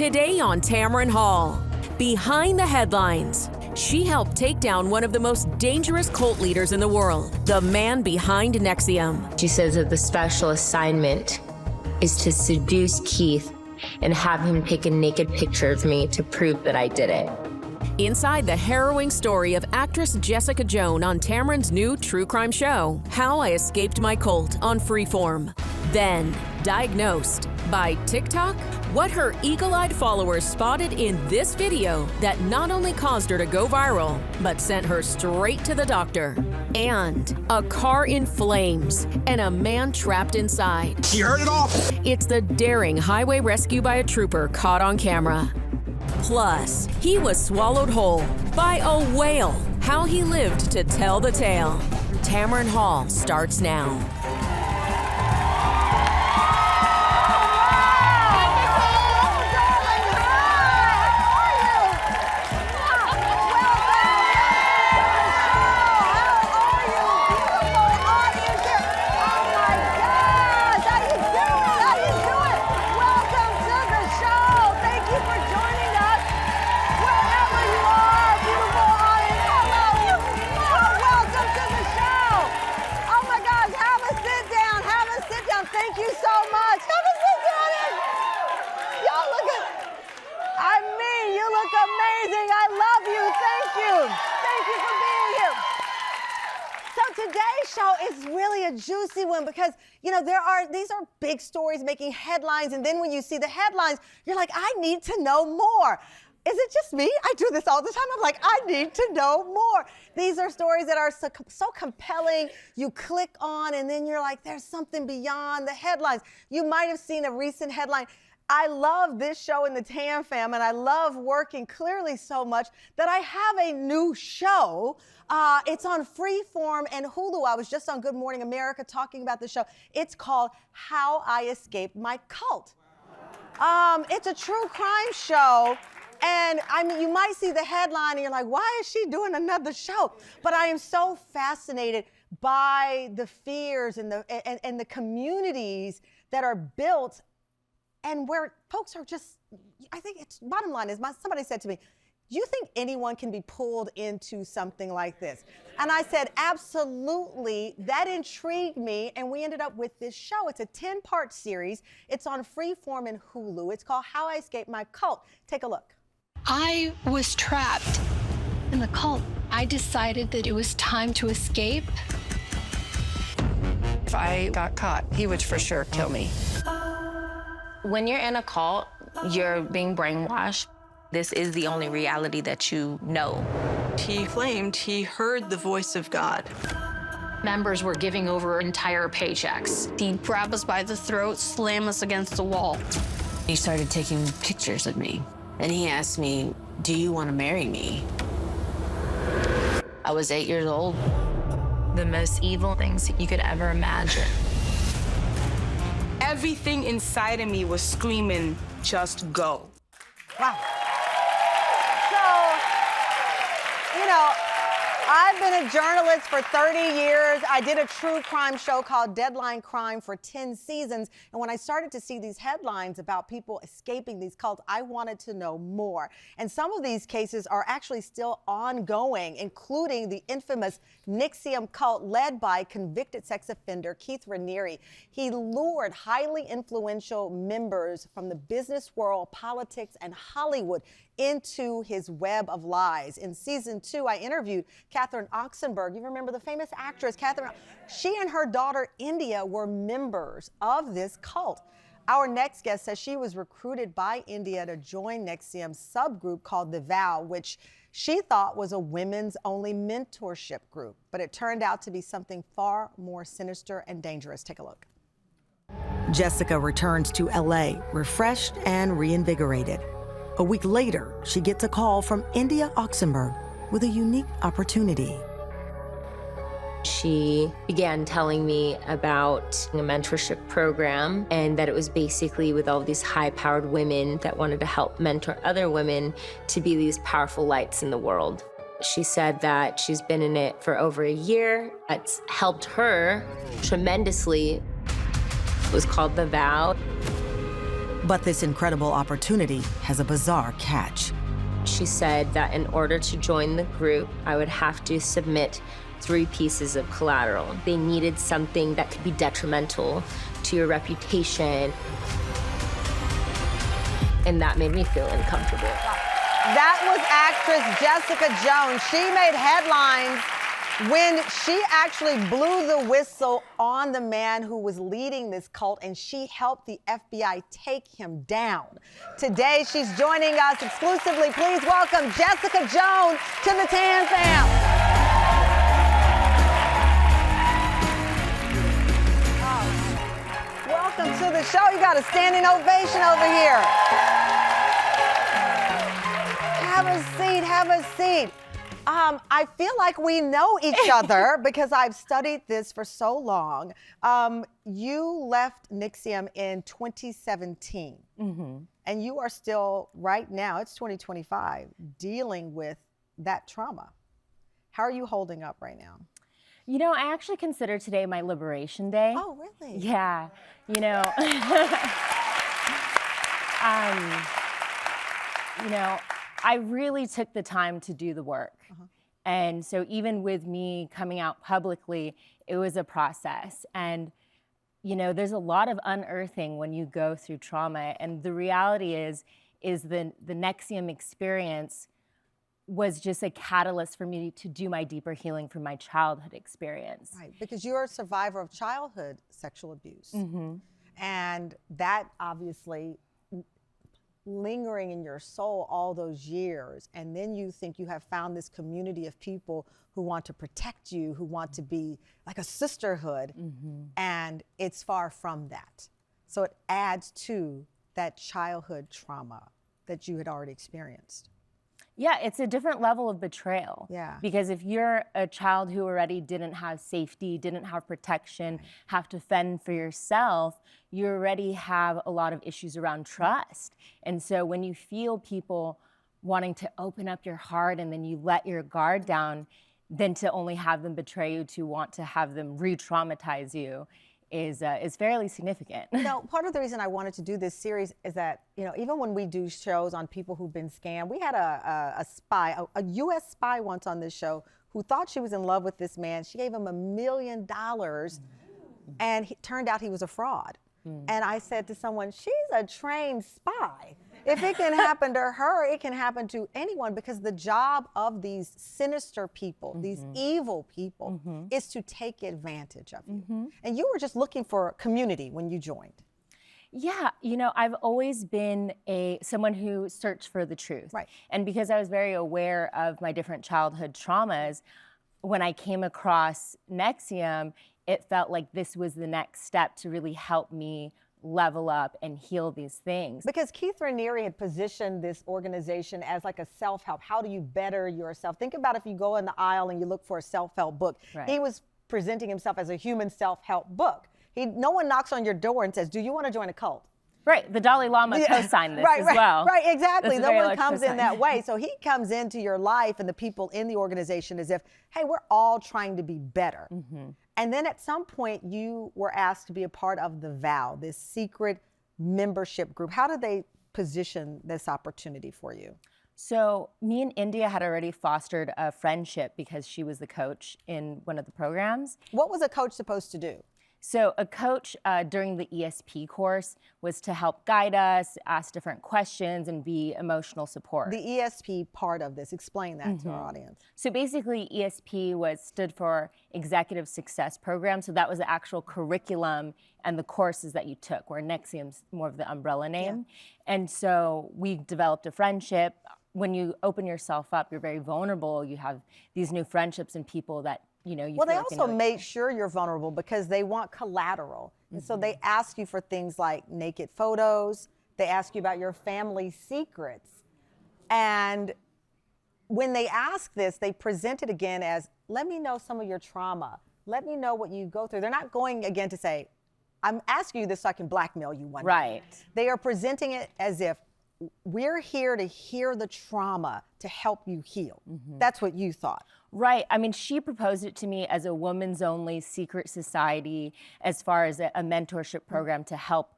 Today on Tamron Hall, behind the headlines, she helped take down one of the most dangerous cult leaders in the world, the man behind NXIVM. She says that the special assignment is to seduce Keith and have him take a naked picture of me to prove that I did it. Inside the harrowing story of actress Jessica Joan on Tamron's new true crime show, How I Escaped My Cult on Freeform. Then, diagnosed by TikTok, what her eagle-eyed followers spotted in this video that not only caused her to go viral, but sent her straight to the doctor. And a car in flames and a man trapped inside. You heard it all. It's the daring highway rescue by a trooper caught on camera. Plus, he was swallowed whole by a whale. How he lived to tell the tale. Tamron Hall starts now. Amazing. I love you. Thank you. Thank you for being here. So today's show is really a juicy one because, you know, these are big stories making headlines. And then when you see the headlines, you're like, I need to know more. Is it just me? I do this all the time. I'm like, I need to know more. These are stories that are so compelling. You click on and then you're like, there's something beyond the headlines. You might have seen a recent headline. I love this show in the Tam fam, and I love working clearly so much that I have a new show. It's on Freeform and Hulu. I was just on Good Morning America talking about the show. It's called How I Escaped My Cult. It's a true crime show. And I mean, you might see the headline and you're like, why is she doing another show? But I am so fascinated by the fears and the communities that are built and where folks are just, I think it's, bottom line is, somebody said to me, do you think anyone can be pulled into something like this? And I said, absolutely. That intrigued me, and we ended up with this show. It's a 10-part series. It's on Freeform and Hulu. It's called How I Escaped My Cult. Take a look. I was trapped in the cult. I decided that it was time to escape. If I got caught, he would for sure kill me. When you're in a cult, you're being brainwashed. This is the only reality that you know. He claimed he heard the voice of God. Members were giving over entire paychecks. He'd grab us by the throat, slam us against the wall. He started taking pictures of me, and he asked me, do you want to marry me? I was 8 years old. The most evil things you could ever imagine. Everything inside of me was screaming, just go. Wow. So, you know, I've been a journalist for 30 years. I did a true crime show called Deadline Crime for 10 seasons. And when I started to see these headlines about people escaping these cults, I wanted to know more. And some of these cases are actually still ongoing, including the infamous NXIVM cult led by convicted sex offender Keith Raniere. He lured highly influential members from the business world, politics, and Hollywood into his web of lies. In season 2, I interviewed Catherine Oxenberg. You remember the famous actress, Catherine? She and her daughter, India, were members of this cult. Our next guest says she was recruited by India to join NXIVM's subgroup called The Vow, which she thought was a women's-only mentorship group. But it turned out to be something far more sinister and dangerous. Take a look. Jessica returns to LA, refreshed and reinvigorated. A week later, she gets a call from India Oxenberg with a unique opportunity. She began telling me about a mentorship program and that it was basically with all these high-powered women that wanted to help mentor other women to be these powerful lights in the world. She said that she's been in it for over a year. It's helped her tremendously. It was called The Vow. But this incredible opportunity has a bizarre catch. She said that in order to join the group, I would have to submit 3 pieces of collateral. They needed something that could be detrimental to your reputation. And that made me feel uncomfortable. That was actress Jessica Joan. She made headlines when she actually blew the whistle on the man who was leading this cult, and she helped the FBI take him down. Today, she's joining us exclusively. Please welcome Jessica Joan to the Tan Fam. Welcome to the show. You got a standing ovation over here. Have a seat, have a seat. I feel like we know each other because I've studied this for so long. You left NXIVM in 2017, and you are still, right now, it's 2025, dealing with that trauma. How are you holding up right now? You know, I actually consider today my liberation day. Oh, really? Yeah, you know, I really took the time to do the work. And so even with me coming out publicly, it was a process. And, you know, there's a lot of unearthing when you go through trauma. And the reality is the NXIVM experience was just a catalyst for me to do my deeper healing from my childhood experience. Right, because you're a survivor of childhood sexual abuse. And that obviously lingering in your soul all those years, and then you think you have found this community of people who want to protect you, who want to be like a sisterhood, and it's far from that. So it adds to that childhood trauma that you had already experienced. Yeah, it's a different level of betrayal. Yeah. Because if you're a child who already didn't have safety, didn't have protection, have to fend for yourself, you already have a lot of issues around trust. And so when you feel people wanting to open up your heart and then you let your guard down, then to only have them betray you, to want to have them re-traumatize you, is fairly significant. Now, part of the reason I wanted to do this series is that, you know, even when we do shows on people who've been scammed, we had a spy, a U.S. spy once on this show who thought she was in love with this man. She gave him $1 million, and it turned out he was a fraud. And I said to someone, she's a trained spy. If it can happen to her, it can happen to anyone, because the job of these sinister people, these evil people, is to take advantage of you. And you were just looking for community when you joined. Yeah, you know, I've always been someone who searched for the truth. Right. And because I was very aware of my different childhood traumas, when I came across NXIVM, it felt like this was the next step to really help me level up and heal these things. Because Keith Raniere had positioned this organization as like a self-help. How do you better yourself? Think about if you go in the aisle and you look for a self-help book. Right. He was presenting himself as a human self-help book. No one knocks on your door and says, do you want to join a cult? Right, the Dalai Lama co-signed this as well. Right, exactly. No one comes in cosign. that way. So he comes into your life and the people in the organization as if, hey, we're all trying to be better. And then at some point you were asked to be a part of the VOW, this secret membership group. How did they position this opportunity for you? So me and India had already fostered a friendship because she was the coach in one of the programs. What was a coach supposed to do? So a coach during the ESP course was to help guide us, ask different questions, and be emotional support. The ESP part of this, explain that to our audience. So basically ESP stood for Executive Success Program. So that was the actual curriculum and the courses that you took, where NXIVM's more of the umbrella name. And so we developed a friendship. When you open yourself up, you're very vulnerable. You have these new friendships and people that well, they also make sure you're vulnerable because they want collateral. And so they ask you for things like naked photos. They ask you about your family secrets. And when they ask this, they present it again as, let me know some of your trauma. Let me know what you go through. They're not going again to say, I'm asking you this so I can blackmail you one day. Right. They are presenting it as if we're here to hear the trauma to help you heal. That's what you thought. Right. I mean, she proposed it to me as a women's only secret society, as far as a mentorship program to help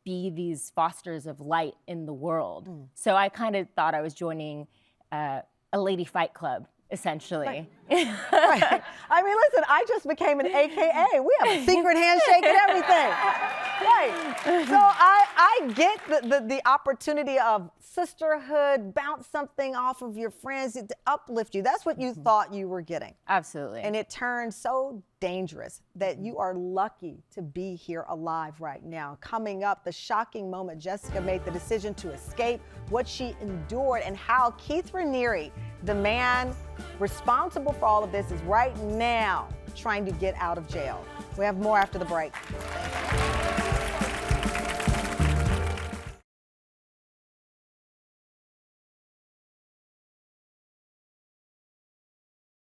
be these fosters of light in the world. So I kind of thought I was joining a lady fight club, essentially. Right. I mean, listen, I just became an AKA. We have a secret handshake and everything. Right. So I get the opportunity of sisterhood, bounce something off of your friends, to uplift you. That's what you thought you were getting. Absolutely. And it turned so dangerous that you are lucky to be here alive right now. Coming up, the shocking moment Jessica made the decision to escape, what she endured, and how Keith Raniere, the man responsible for all of this, is right now trying to get out of jail. We have more after the break.